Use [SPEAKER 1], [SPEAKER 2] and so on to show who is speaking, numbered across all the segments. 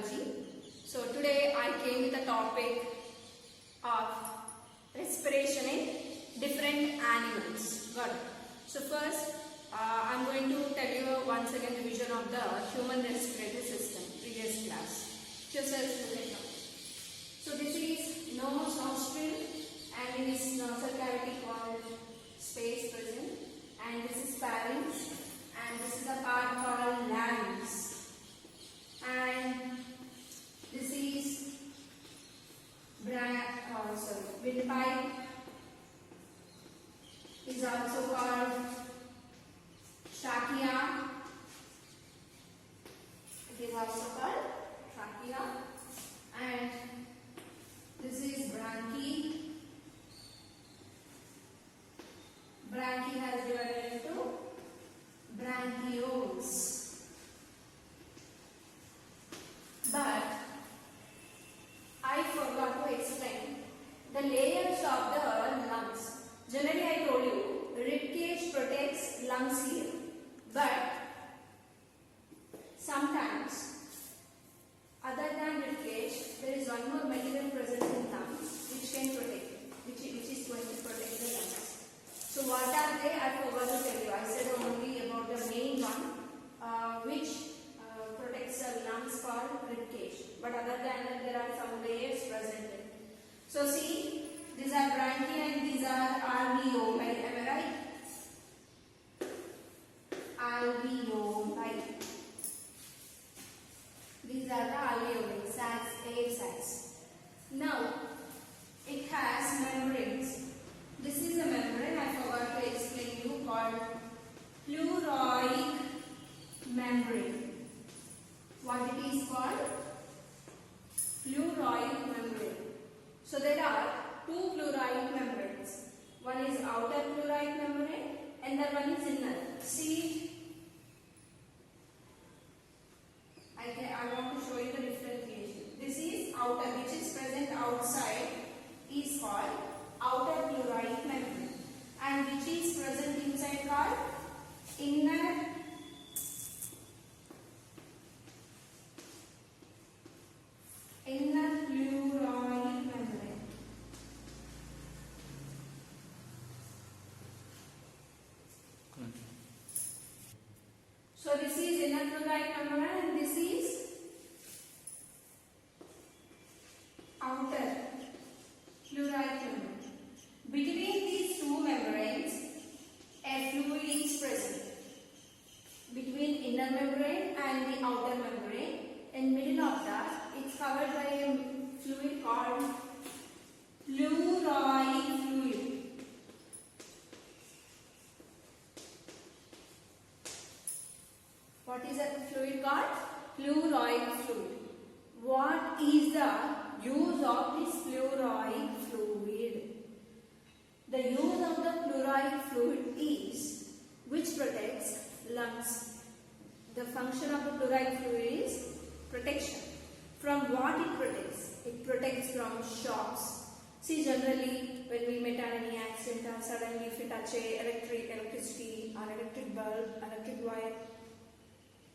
[SPEAKER 1] biology. So today I came with the topic of respiration in different animals. Got it? So first I'm going to tell you once again the vision of the human respiratory system, previous class. Just as look at now. So this is nose, nostril, and in this nasal cavity called space present, and this is pharynx, and this is a part called larynx, and this is windpipe is also called trachea. It is also called trachea, and this is branchiae. Branchiae has divided into branchioles. But I forgot to explain the layers of the lungs. Generally I told you rib cage protects lungs here, but sometimes other than rib cage there is one more material present in lungs which can protect, which is going to protect the lungs. So what are they? I forgot to tell you. I said only about the main one which protects the lungs called rib cage. But other than that there are some layers present. So see, these are branchiae and these are alveoli. Am I right? Alveoli. These are the alveoli, sacs, air sacs. Now, it has membranes. This is a membrane, I forgot to explain you, called pleuroic membrane. What it is called? Pleuroic membrane. So there are two pleuroic membranes. One is outer pleuroic membrane and the one is inner. See, I want to show you the differentiation. This is outer, which is present outside, is called outer pleuroic membrane, and which is present inside called inner pleuroic membrane. So this is inner pleuroic membrane and this is outer pleuroic membrane. Between these two membranes, a fluid is present. Between inner membrane and the outer membrane, in middle of that, it's covered by a fluid called pleuroic fluid. What is that fluid called? Pleuroic fluid. What is the use of this pleuroic fluid? The use of the pleuroic fluid is which protects lungs. The function of the pleuroic fluid is protection. From what it protects? It protects from shocks. See, generally when we met on any accident or suddenly if you touch electricity or electric bulb, electric wire,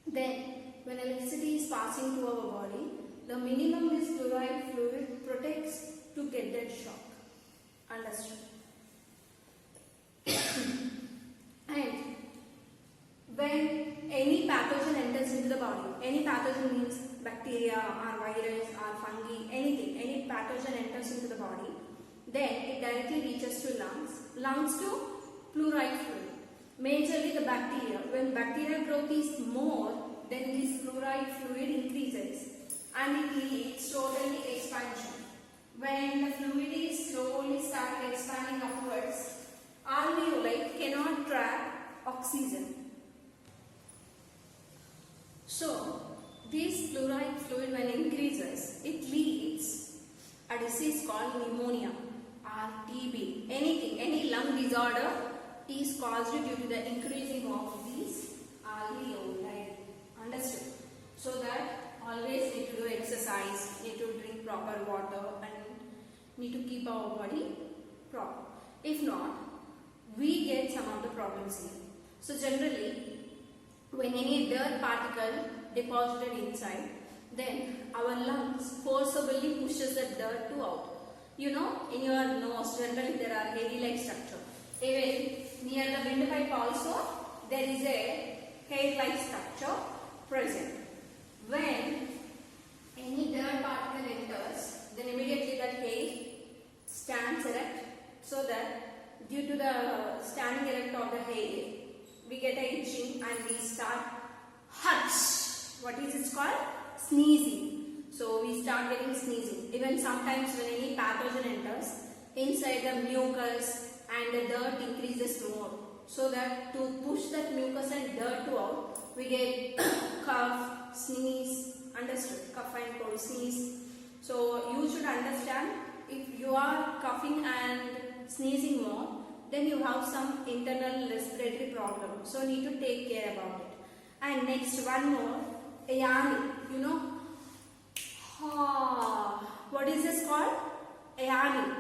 [SPEAKER 1] then when electricity is passing to our body, the minimum this pleuroic fluid protects to get that shock. Understood? And when any pathogen enters into the body, any pathogen means bacteria or virus or fungi, anything, any pathogen enters into the body, then it directly reaches to lungs to pleuroic fluid. Majorly the bacteria. When bacterial growth is more, then this pleuroic fluid increases and it leads totally expansion. When the fluid is slowly started expanding upwards, alveoli cannot trap oxygen. So, this pleuroic fluid when increases, it leads a disease called pneumonia or TB. Anything, any lung disorder is caused due to the increasing of these alveoli. Understood? So that always need to do exercise, need to drink proper water and need to keep our body proper. If not, we get some of the problems here. So generally, when any dirt particle deposited inside, then our lungs forcibly pushes the dirt to out. You know, in your nose generally there are hair-like structure. Even near the windpipe also there is a hair-like structure present. When any dirt particle enters, then immediately that hair stands erect, so that due to the standing erect of the hair, we get a itching and we start hutch. What is it called? Sneezing. So we start getting sneezing. Even sometimes when any pathogen enters, inside the mucus and the dirt increases more. So that to push that mucus and dirt to out, we get cough, sneeze, understood? Cough and cold, sneeze. So you should understand, if you are coughing and sneezing more, then you have some internal respiratory problem. So need to take care about it. And next one more, yawning. You know, what is this called? Yawning.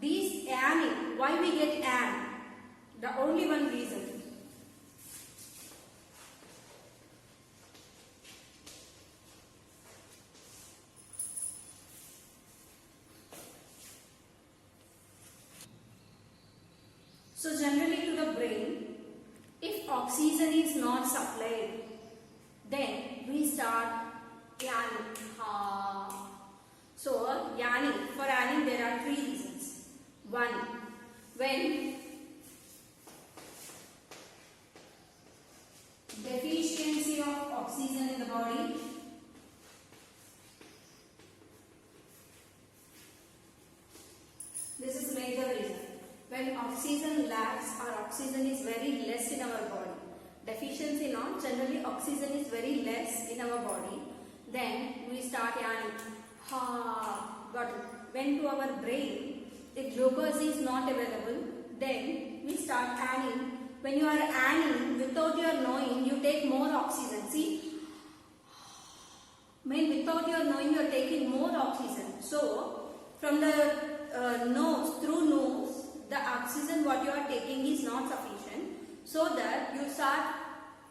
[SPEAKER 1] These yawning, why we get yawn? The only one reason. So generally to the brain, if oxygen is not supplied, then we start yawning. So yawning, for yawning there are three reasons. One, when deficiency of oxygen in the body, this is major reason. When oxygen lacks or oxygen is very less in our body, deficiency not, generally oxygen is very less in our body, then we start yawning. Got it. When to our brain, if glucose is not available, then we start yawning. When you are yawning, without your knowing, you take more oxygen. See? When without your knowing, you are taking more oxygen. So, from the nose, through nose, the oxygen what you are taking is not sufficient, so that you start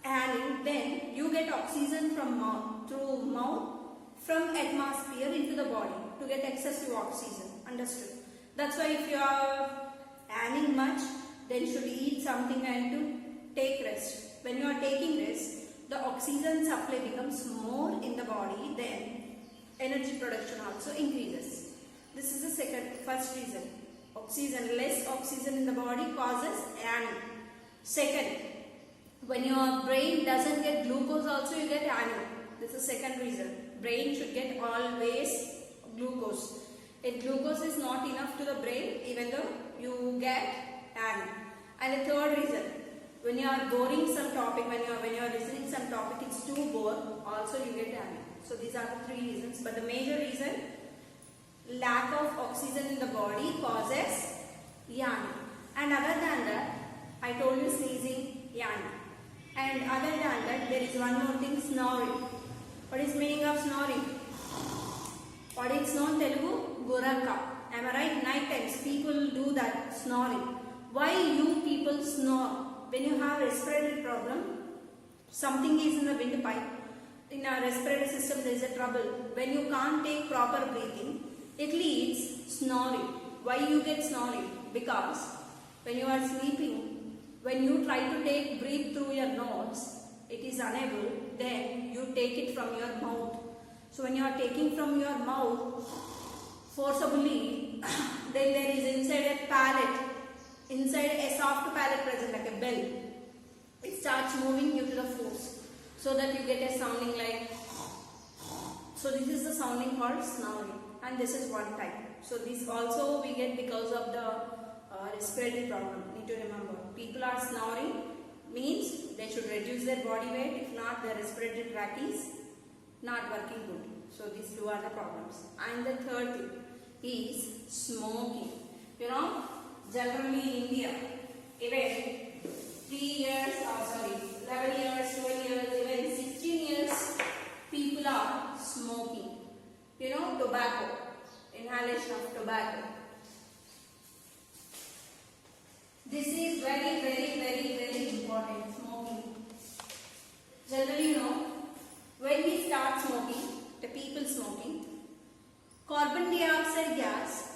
[SPEAKER 1] yawning. Then you get oxygen from mouth, through mouth, from atmosphere into the body to get excessive oxygen. Understood? That's why if you are yawning much, then should eat something and to take rest. When you are taking rest, the oxygen supply becomes more in the body, then energy production also increases. This is the first reason. Oxygen, less oxygen in the body causes yawning. Second, when your brain doesn't get glucose also you get yawning. This is second reason. Brain should get always glucose. If glucose is not enough to the brain, even though you get yawning. And the third reason, when you are boring some topic, when you are listening some topic, it's too bored, also you get yawning. So these are the three reasons. But the major reason, lack of oxygen in the body causes yawning. And other than that, I told you sneezing, yawning. And other than that, there is one more thing, snoring. What is meaning of snoring? What is known Telugu? Guraka. Am I right? Night times people do that, snoring. Why you people snore? When you have respiratory problem, something is in the windpipe. In our respiratory system there is a trouble. When you can't take proper breathing, it leads snoring. Why you get snoring? Because when you are sleeping, when you try to breathe through your nose, it is unable, then you take it from your mouth. So when you are taking from your mouth forcibly, then there is inside a palate, inside a soft palate present like a bell. It starts moving due to the force, so that you get a sounding like. So this is the sounding called snoring, and this is one type. So this also we get because of the respiratory problem. Need to remember, people are snoring means they should reduce their body weight. If not, their respiratory tract is not working good. So these two are the problems. And the third thing is smoking. You know, generally in India, even 3 years, 11 years, 12 years, even 16 years, people are smoking. You know, tobacco, inhalation of tobacco. This is very, very, very, very important, smoking. Generally, you know, when we start smoking, the dioxide gas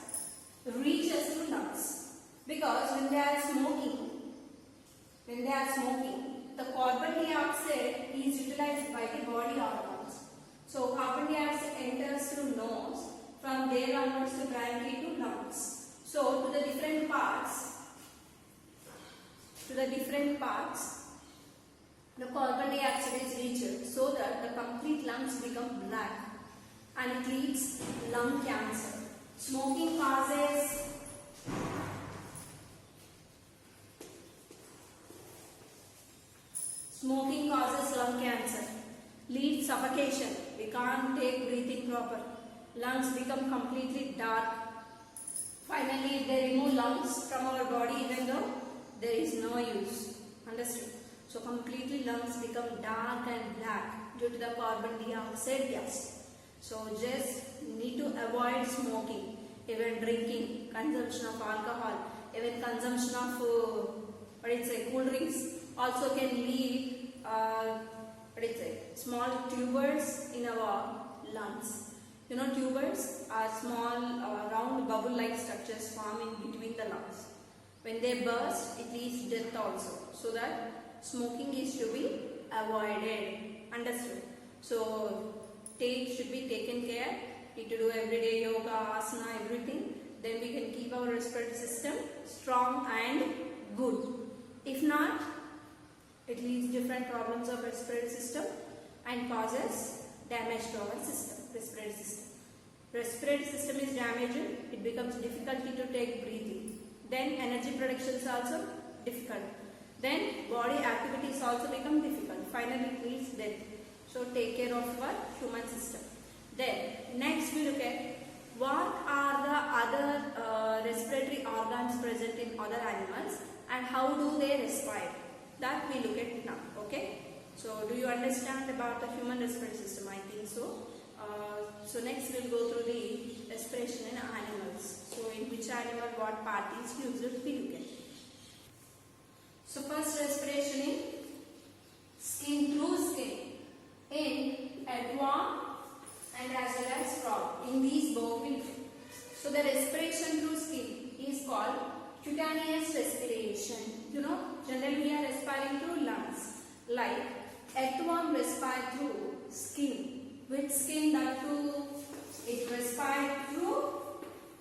[SPEAKER 1] reaches to lungs, because when they are smoking, the carbon dioxide is utilized by the body organs. So carbon dioxide enters through nose, from there onwards to directly to lungs. So to the different parts, the carbon dioxide is reached, so that the complete lungs become black and it leads lung cancer. Smoking causes lung cancer, leads suffocation. We can't take breathing proper. Lungs become completely dark. Finally, they remove lungs from our body even though there is no use. Understood? So completely lungs become dark and black due to the carbon dioxide gas. So just need to avoid smoking, even drinking, consumption of alcohol, even consumption of cool drinks also can lead small tumors in our lungs. You know, tumors are small round bubble-like structures forming between the lungs. When they burst, it leads to death also. So that smoking is to be avoided. Understood? So should be taken care. Need to do everyday yoga, asana, everything. Then we can keep our respiratory system strong and good. If not, it leads different problems of respiratory system and causes damage to our respiratory system. Respiratory system is damaged, it becomes difficulty to take breathing. Then energy production is also difficult. Then body activities also become difficult. Finally it leads death. So take care of our human system. Then next we look at what are the other respiratory organs present in other animals and how do they respire. That we look at now. Okay. So do you understand about the human respiratory system? I think so. So next we will go through the respiration in animals. So in which animal what part is used, we look at. So first respiration in skin, through skin, in earthworm and as well as frog. In these both we look at. So the respiration through skin is called cutaneous respiration. You know, generally we are respiring through lungs. Like earthworm respire through skin. Which skin? That too, it respires through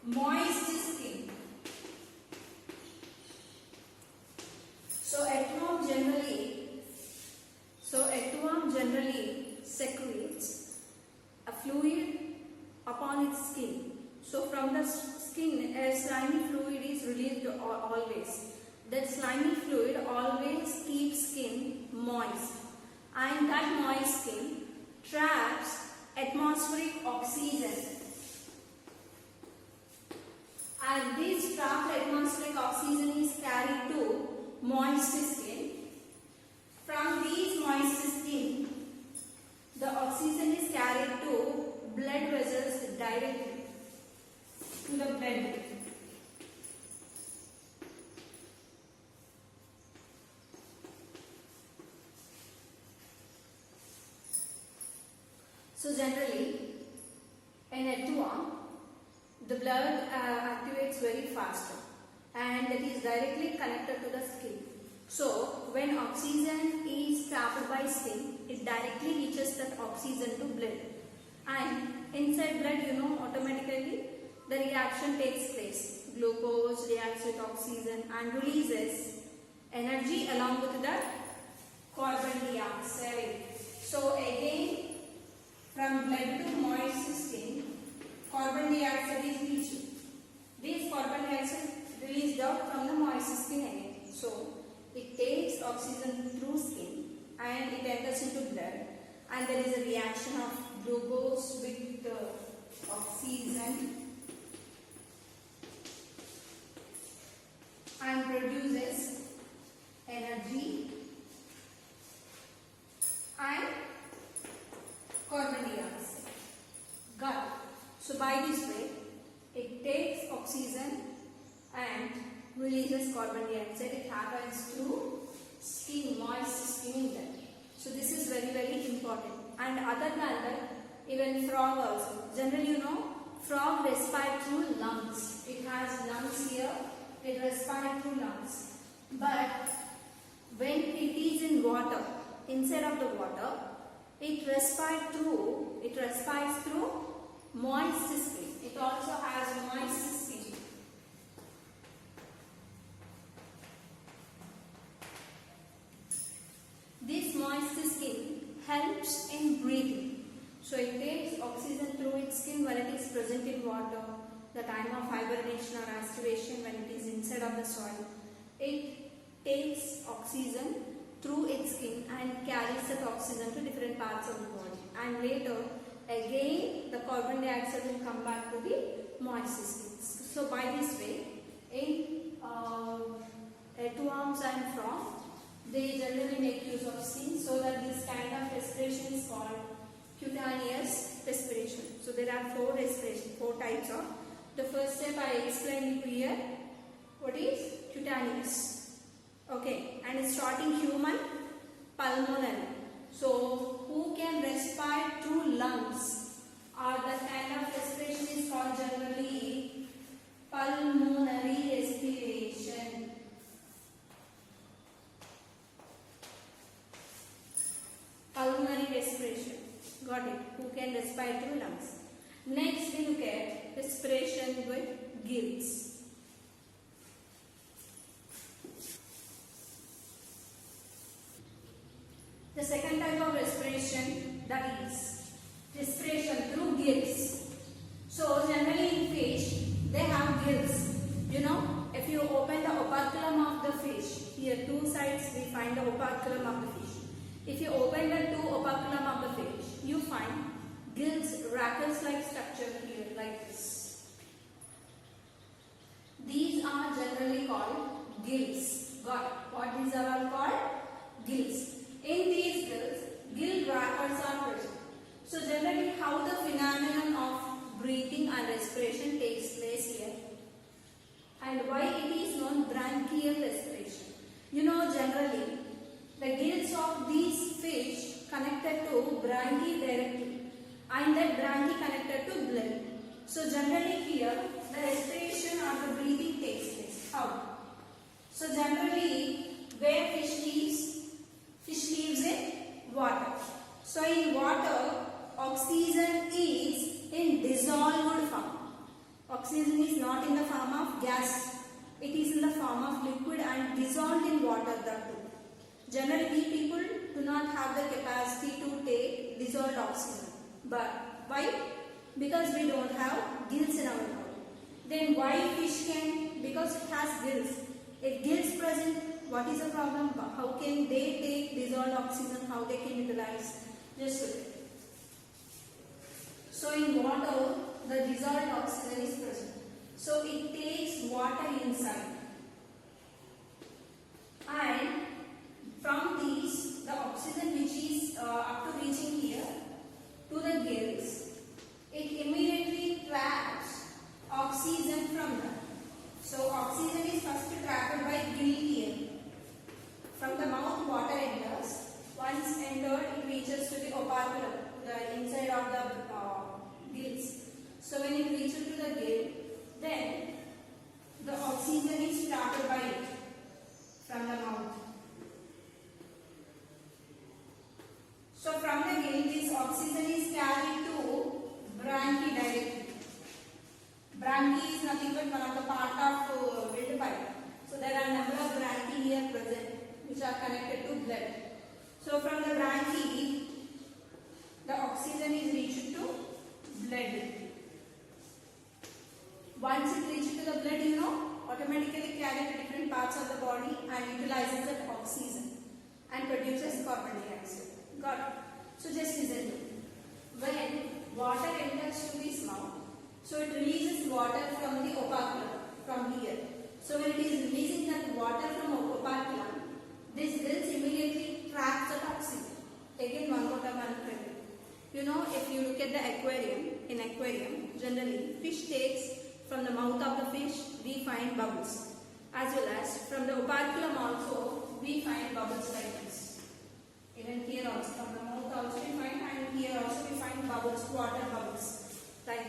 [SPEAKER 1] moist skin. So earthworm generally secretes a fluid upon its skin. So from the skin, a slimy fluid is released always. That slimy fluid always keeps skin moist, and that moist skin traps atmospheric oxygen, and this trapped atmospheric oxygen is carried to moist skin. From these moist skin, the oxygen is carried to blood vessels directly to the blood. So generally, in earthworm, the blood activates very fast and it is directly connected to the skin. So when oxygen is trapped by skin, it directly reaches that oxygen to blood. And inside blood, you know, automatically the reaction takes place. Glucose reacts with oxygen and releases energy along with the carbon dioxide. So again, from blood to moist skin, carbon dioxide is reached. This carbon dioxide released out from the moist skin again. So it takes oxygen through skin and it enters into blood, and there is a reaction of glucose with oxygen and produces energy and carbon dioxide. Got it? So by this way, it takes oxygen and releases carbon dioxide. It happens through skin, moist skin in that. So this is very, very important. And other than that, even frog also. Generally, you know, frog respires through lungs. It has lungs here. It respires through lungs. But when it is in water, inside of the water, it respires through moist skin. It also has moist skin. This moist skin helps in breathing. So it takes oxygen through its skin when it is present in water, the time of hibernation or aspiration when it is inside of the soil. It takes oxygen through its skin and carries that oxygen to different parts of the body. And later, again, the carbon dioxide will come back to the moist skin. So by this way, in earthworms and frogs, they generally make use of skin, so that this kind of respiration is called cutaneous respiration. So there are four types of. The first step I explained here. What is cutaneous? Okay, and it's starting human, pulmonary. So who can respire through lungs, or that kind of respiration is called generally pulmonary respiration. Pulmonary respiration. Got it? Who can respire through lungs. Next we look at respiration with gills. The second type of respiration, that is respiration through gills. So generally in fish, they have gills. You know, if you open the operculum of the fish, here two sides we find the operculum of the fish. If you open the two operculum of the fish, you find gills, racquet-like structure here like this. These are generally called gills. Got it? What these are all called? Gills. In these gills, gill wrappers are present. So generally how the phenomenon of breathing and respiration takes place here, and why it is known branchial respiration. You know, generally the gills of these fish connected to branchiae directly, and that branchiae connected to blood. So generally here the respiration or the breathing takes place. How? So generally where fish lives in water. So in water, oxygen is in dissolved form. Oxygen is not in the form of gas. It is in the form of liquid and dissolved in water, that too. Generally we people do not have the capacity to take dissolved oxygen. But why? Because we don't have gills in our body. Then why fish can? Because it has gills. If gills present, what is the problem? How can they take dissolved oxygen? How they can utilize? Just look at it. So in water, the dissolved oxygen is present. So it takes water inside. And from these, the oxygen which is up to reaching here to the gills, it immediately traps oxygen from that. So oxygen is first trapped by gill here. From the mouth water enters. Once entered, it reaches to the operculum, the inside of the gills. So when it reaches to the gill, then the oxygen is trapped by it from the mouth. So from the gill, this oxygen is carried to branchiae directly. Branchiae is nothing but one of the part of windpipe. So there are a number of branchiae here present, which are connected to blood. So from the branchiae, the oxygen is reached to blood. Once it reaches to the blood, you know, automatically carried to different parts of the body and utilizes that oxygen and produces carbon dioxide. Got it? So just listen to me. When water enters to this mouth, so it releases water from the operculum, from here. So when it is releasing that water from operculum, this gills immediately traps that oxygen. Again, one more time I'll tell you. You know, if you look at the aquarium, in aquarium, generally fish takes from the mouth of the fish, we find bubbles. As well as from the operculum also, we find bubbles like this. Even here also, from the mouth also we find, and here also we find bubbles, water bubbles. Right?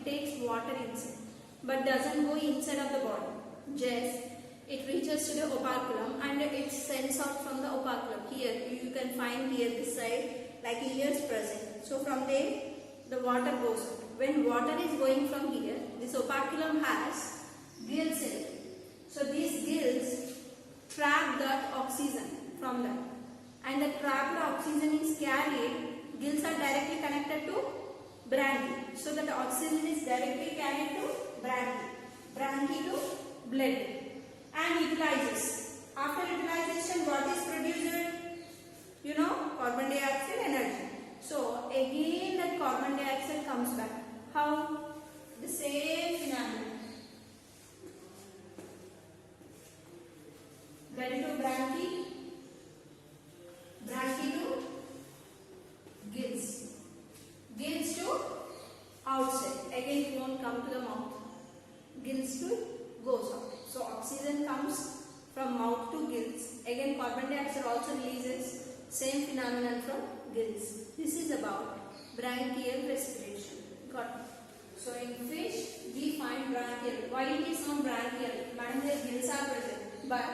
[SPEAKER 1] takes water inside, but doesn't go inside of the body. Just it reaches to the operculum and it sends out from the operculum. Here you can find here this side like ears present. So from there the water goes out. When water is going from here, this operculum has gills in it. So these gills trap that oxygen from that, and the trapped oxygen is carried. Gills are directly connected to branchiae. So that oxygen is directly carried to branchiae. Branchiae to blood and utilizes. After utilization, what is produced? You know, carbon dioxide energy. So again that carbon dioxide comes back. How? The same phenomenon. Blood to branchiae, branchiae to gills, gills to outside. Again it won't come to the mouth. Gills to goes out. So oxygen comes from mouth to gills. Again carbon dioxide also releases. Same phenomenon from gills. This is about branchial respiration. Got it? So in fish we find branchial. Why it is not branchial? Madam, their gills are present, but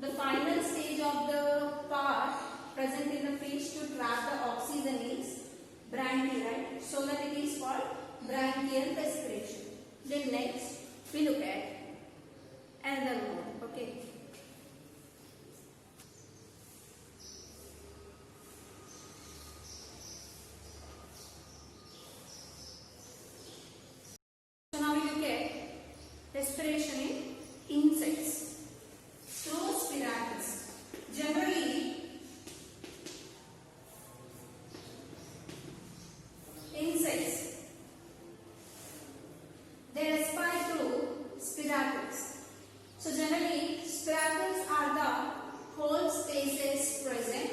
[SPEAKER 1] the final stage of the part present in the fish to trap the oxygen is branchial, right? So that it is called branchial respiration. Then next we look at another mode. Okay. So now we look at respiration in insects through spiracles. Generally, insects, they respire through spiracles. So generally, spiracles are the whole spaces present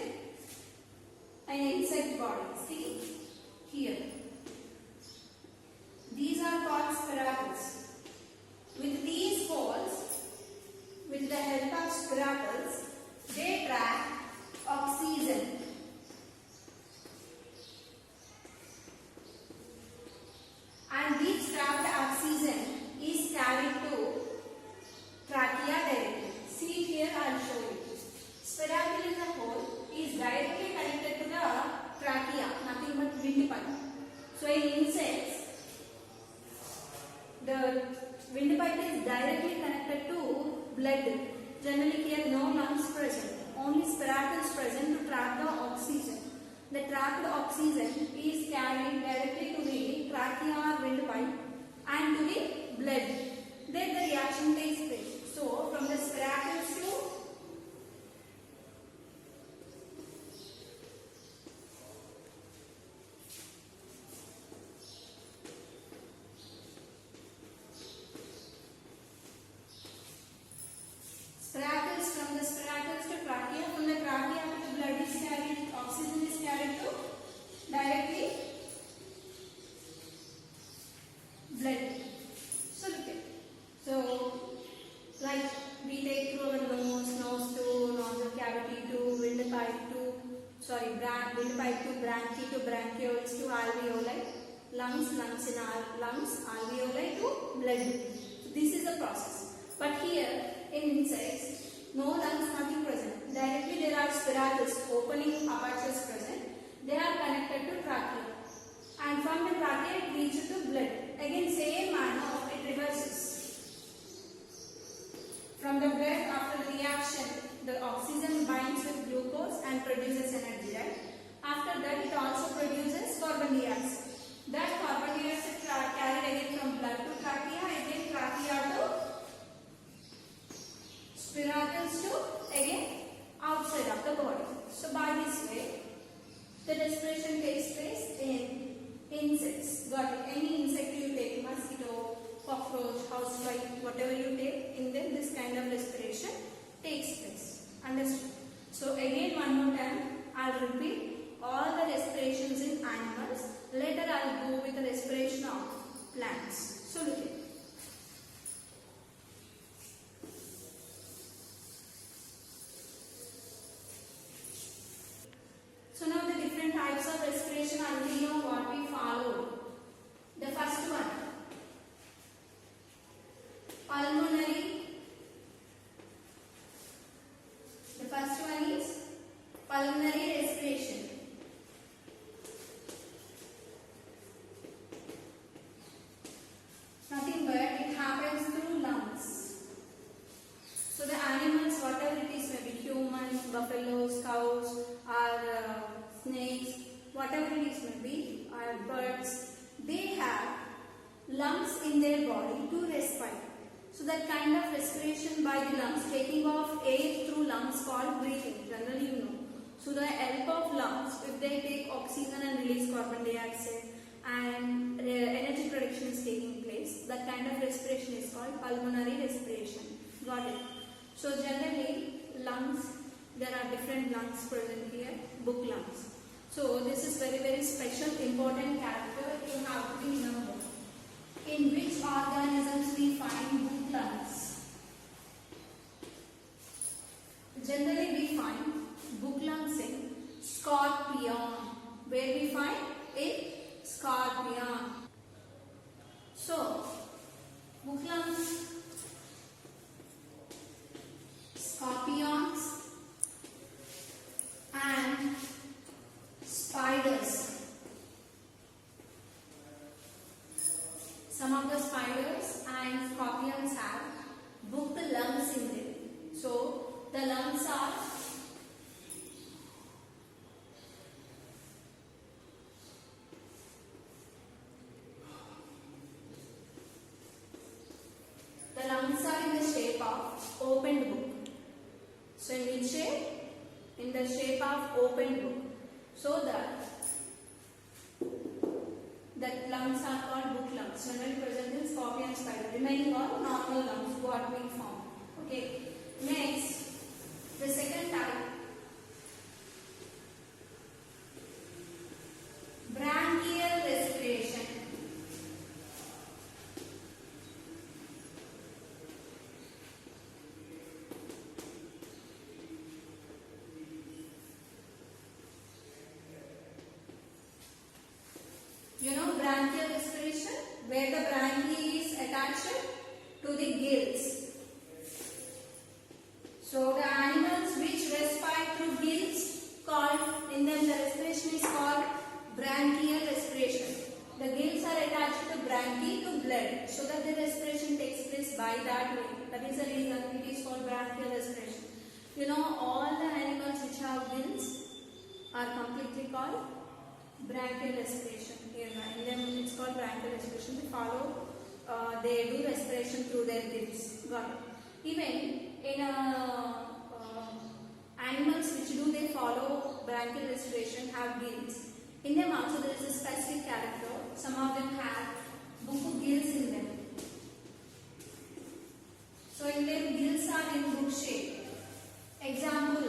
[SPEAKER 1] in insect body. See here. These are called spiracles. With these holes, with the help of spiracles, they trap oxygen. And this trapped oxygen is carried to trachea directly. See here, I will show you. Spiracle in the hole is directly connected to the trachea, nothing but windpipe. So in insects, the windpipe is directly connected to blood. Generally here no lungs present, only spiracles present to trap the oxygen. The trapped oxygen is carried directly to the trachea or windpipe and to the blood. Then the reaction takes place. So from the spiracles to spiracles, from the spiracles to trachea, from the trachea to blood is carried, oxygen is carried to directly blood. So look at, so like we take through our nose to nasal cavity to windpipe to windpipe to branchioles to alveoli, lungs in lungs, alveoli to blood. This is the process. But here in insects, no lungs, nothing present. Directly there are spiracles, opening apertures present. They are connected to trachea. And from the trachea it reaches to blood. Again same manner it reverses. From the blood after the reaction, the oxygen binds with glucose and produces energy, right? After that it also produces carbon dioxide. That carbon dioxide carried again from blood to trachea, again trachea to spiracles to again outside of the body. So by this way, the respiration takes place in insects. Got it? Any insect you take, mosquito, cockroach, housefly, whatever you take, in them this kind of respiration takes place. Understood? So again one more time, I will repeat all the respirations in animals. Later I will go with the respiration of plants. So look at it. So now the different types of respiration, already know what we followed. The first one, Pulmonary. The first one is pulmonary respiration. Nothing but it happens through lungs. So the animals, whatever it is, maybe humans, buffaloes, cows, or snakes, whatever it is, maybe, or birds, they have lungs in their body to respire. So that kind of respiration by the lungs, taking off air through lungs, called breathing. Generally, you know. So the help of lungs, if they take oxygen and release carbon dioxide, and energy production is taking place, that kind of respiration is called pulmonary respiration. Got it? So generally, lungs, there are different lungs present here, book lungs. So this is very, very special, important character you have to remember. In which organisms we find book lungs? Generally we find book lungs in scorpion. Where we find it? Scorpion. So, book lungs, scorpions and spiders. Some of the spiders and scorpions have book lungs in them. So, the lungs are in the shape of opened book. So in which shape? In the shape of opened book. So that lungs are called book lungs. Generally present in scorpion, spider. Remaining all normal lungs what we found. Okay. Next, the second type, branchial respiration. You know branchial respiration, where the branchiae is attached to the gills. So the animals which respire through gills, called in them the respiration is called branchial respiration. The gills are attached to branchiae to blood, so that the respiration takes place by that way. That is the reason it is called branchial respiration. You know all the animals which have gills are completely called branchial respiration. Here in them it's called branchial respiration. They follow, they do respiration through their gills. Got it? Even in animals which do they follow branchial respiration have gills. In them also there is a specific character. Some of them have book gills in them. So in them gills are in book shape. Example,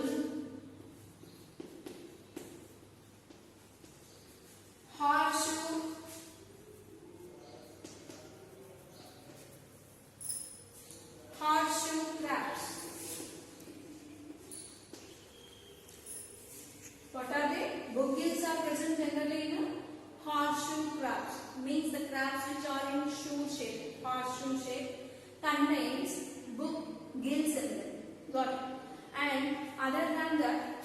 [SPEAKER 1] horseshoe crabs. What are they? Book gills are present generally in horseshoe crabs. Means the crabs which are in shoe shape, horseshoe shape, contains book gills in them. Got it? And other than that,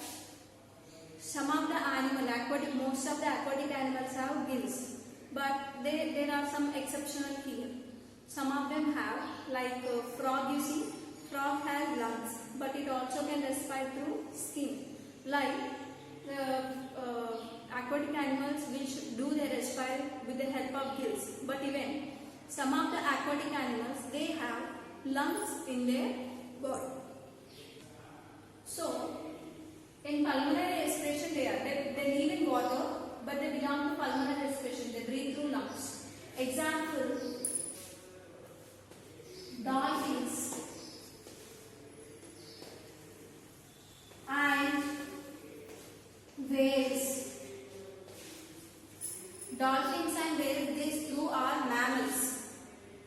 [SPEAKER 1] some of the aquatic, most of the aquatic animals have gills, but there are some exceptional here. Some of them have, like frog, you see, frog has lungs, but it also can respire through skin. Like the aquatic animals which do they respire with the help of gills, but even some of the aquatic animals, they have lungs in their body. So, in pulmonary respiration, they live in water, but they belong to pulmonary respiration. They breathe through lungs. Example, dolphins and whales. Dolphins and whales, these two are mammals,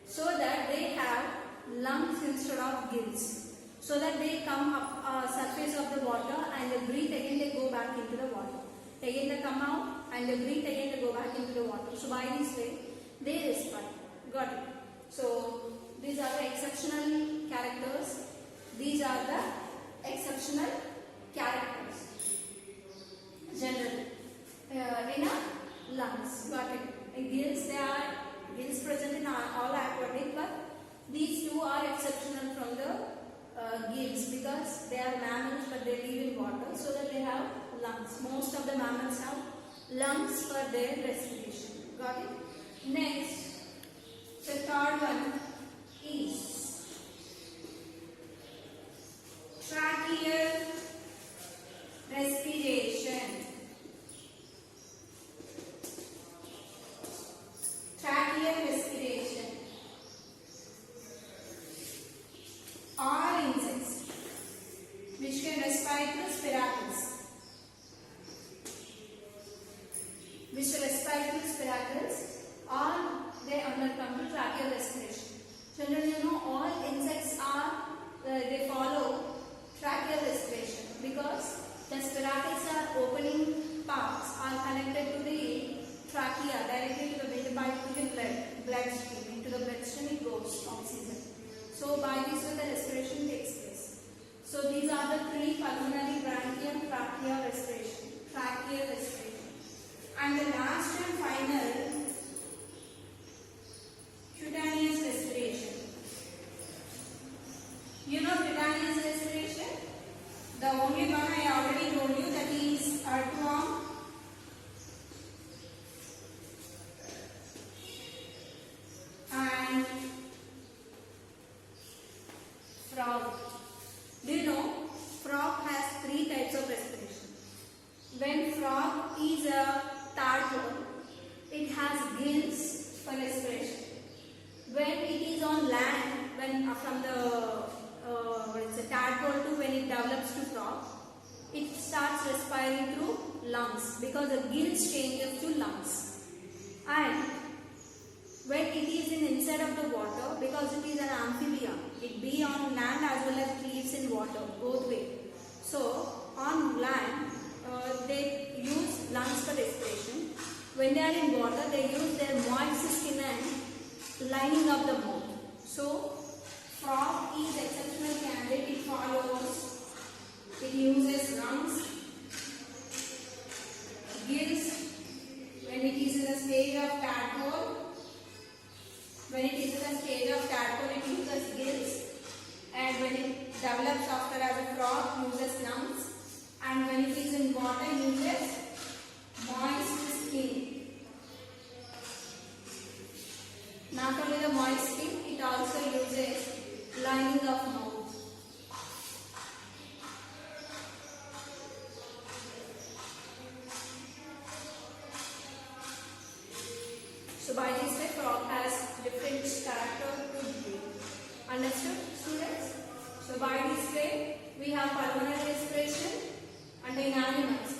[SPEAKER 1] so that they have lungs instead of gills. So that they come up surface of the water and they breathe again, they go back into the water. Again they come out and they breathe again, they go back into the water. So by this way, they respire. Got it? So these are the exceptional These are the exceptional characters. Generally, in a lungs, got it. In gills, they are gills present in all aquatic, but these two are exceptional from the gills because they are mammals, but they live in water, so that they have lungs. Most of the mammals have lungs for their respiration. Got it? Next, the third one is tracheal respiration. Tracheal respiration. All insects which can respire through spiracles. All they undergo tracheal respiration. Children, you know all insects are they follow tracheal respiration because the spiracles are opening parts are connected to the trachea directly to the windpipe to the bloodstream. Into the bloodstream it goes oxygen. So by this way the respiration takes place. So these are the three: pulmonary, bronchial, tracheal respiration. Tracheal respiration. And the last and final, cutaneous respiration. You know cutaneous respiration? The only one I already told you, that is earthworm, and frog. Do you know frog has three types of respiration? When frog is a tadpole, it has gills for respiration. When it is on land, when from the tadpole to when it develops to frog, it starts respiring through lungs because the gills changes to lungs. And when it is inside of the water, because it is an amphibia, it be on land as well as it lives in water, both way. So on land, they use lungs for respiration. When they are in water, they use their moist skin and lining of the mouth. So frog is exceptional candidate. It follows. It uses lungs, gills when it is in the stage of tadpole. When it is in the stage of tadpole, it uses gills, and when it develops after as a frog, uses lungs, and when it is in water, uses moist skin. Not only the moist skin, it also uses lining of mouth. So by this way, frog has different character to breathe. Understood, students? So by this way, we have pulmonary respiration, and in animals,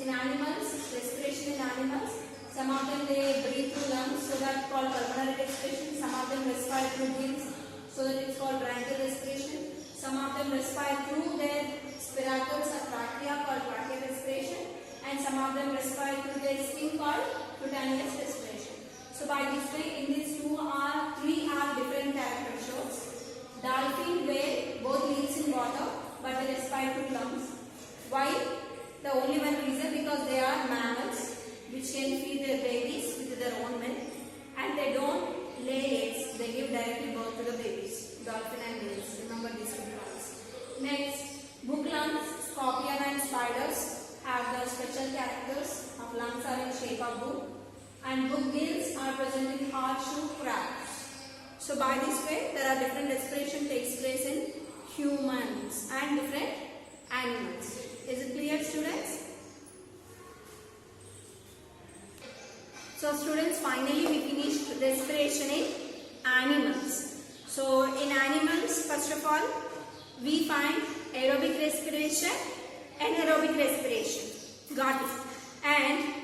[SPEAKER 1] respiration in animals, some of them they breathe through lungs, so that's called pulmonary respiration. Some of them respire through gills, so that it's called bronchial respiration. Some of them respire through their spiracles or trachea, called tracheal respiration, and some of them respire through their skin, called cutaneous respiration. So by this way, in these three are different character shows. Dolphin, whale, both lives in water, but they respire through lungs. Why? The only one reason, because they are mammals which can feed their babies with their own milk, and they don't lay eggs, they give directly birth to the babies. Dolphin and whales, remember these two parts. Next, book lungs, scorpion and spiders have the special characters of lungs are in shape of book, and book gills are present in horseshoe crabs. So by this way, there are different respiration takes place in humans and different animals. Is it clear, students? So students, finally we finished respiration in animals. So in animals, first of all, we find aerobic respiration, anaerobic respiration. Got it? And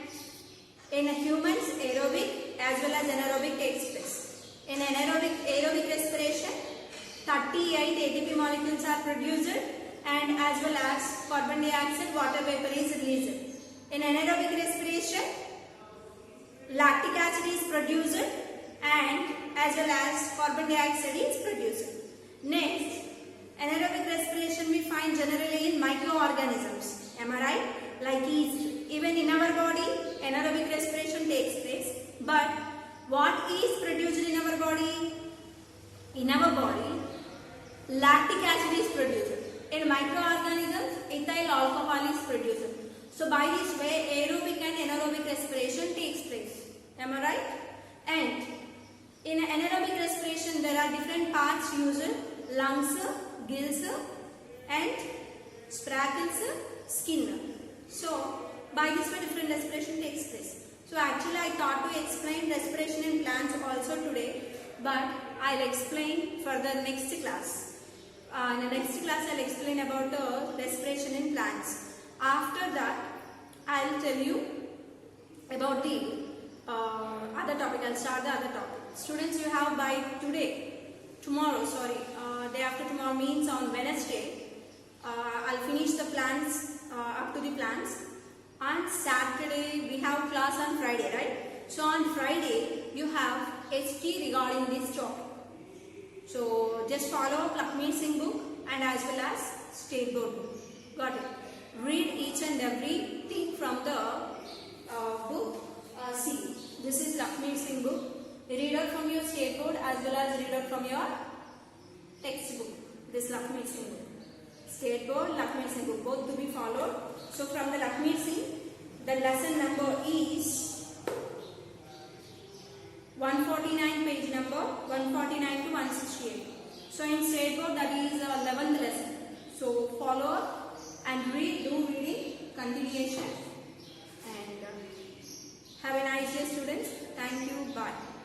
[SPEAKER 1] in humans, aerobic as well as anaerobic takes place. In aerobic respiration, 38 ATP molecules are produced, and as well as carbon dioxide, water vapor is released. In anaerobic respiration, lactic acid is produced, and as well as carbon dioxide is produced. Next, anaerobic respiration lactic acid is produced. In microorganisms, ethyl alcohol is produced. So by this way, aerobic and anaerobic respiration takes place. Am I right? And in anaerobic respiration, there are different parts used: lungs, gills, and sprackles, skin. So by this way, different respiration takes place. So actually, I thought to explain respiration in plants also today, but I'll explain further next class. In the next class, I'll explain about the respiration in plants. After that, I'll tell you about the other topic. I'll start the other topic. Students, you have by tomorrow, day after tomorrow means on Wednesday. I'll finish the plants up to the plants. On Saturday, we have class on Friday, right? So on Friday, you have HT regarding this topic. So just follow Lakshmi Singh book and as well as State Board book. Got it? Read each and every thing from the book. See, this is Lakshmi Singh book. Read out from your State Board as well as read out from your textbook. This Lakshmi Singh book. State Board, Lakshmi Singh book, both to be followed. So from the Lakshmi Singh, the lesson number is 149, page number 149 to 168. So in State Board, that is 11th lesson. So follow and read, do reading, continuation. And have a nice day, students. Thank you. Bye.